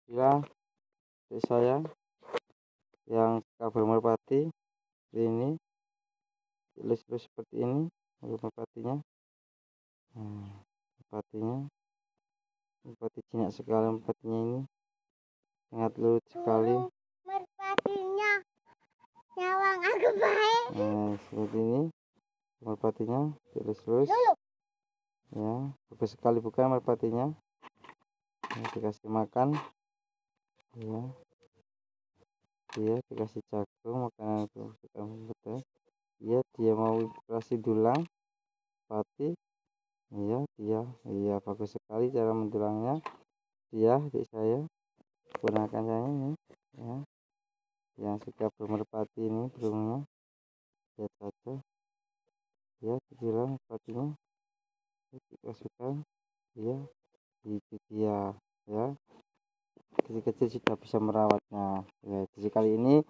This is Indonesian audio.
Alhamdulillah, saya yang suka merpati ini ilus-ilus seperti ini merpatinya. Merpati jinak sekali, merpatinya ini sangat lucu sekali. Merpatinya nyawang aku baik. Seperti ini merpatinya ilus-ilus ya, bagus sekali bukan merpatinya. Dikasih makan ya, dia dikasih jagung, makanan itu betul ya. Dia mau operasi dulang pati iya, dia bagus sekali cara mendulangnya. Dia adik saya gunakan saya ya, yang suka bermerpati ini burungnya, lihat saja ya, didulang merpatinya dikasihkan dia, itu dia ya, kecil-kecil sudah bisa merawatnya ya. Jadi kali ini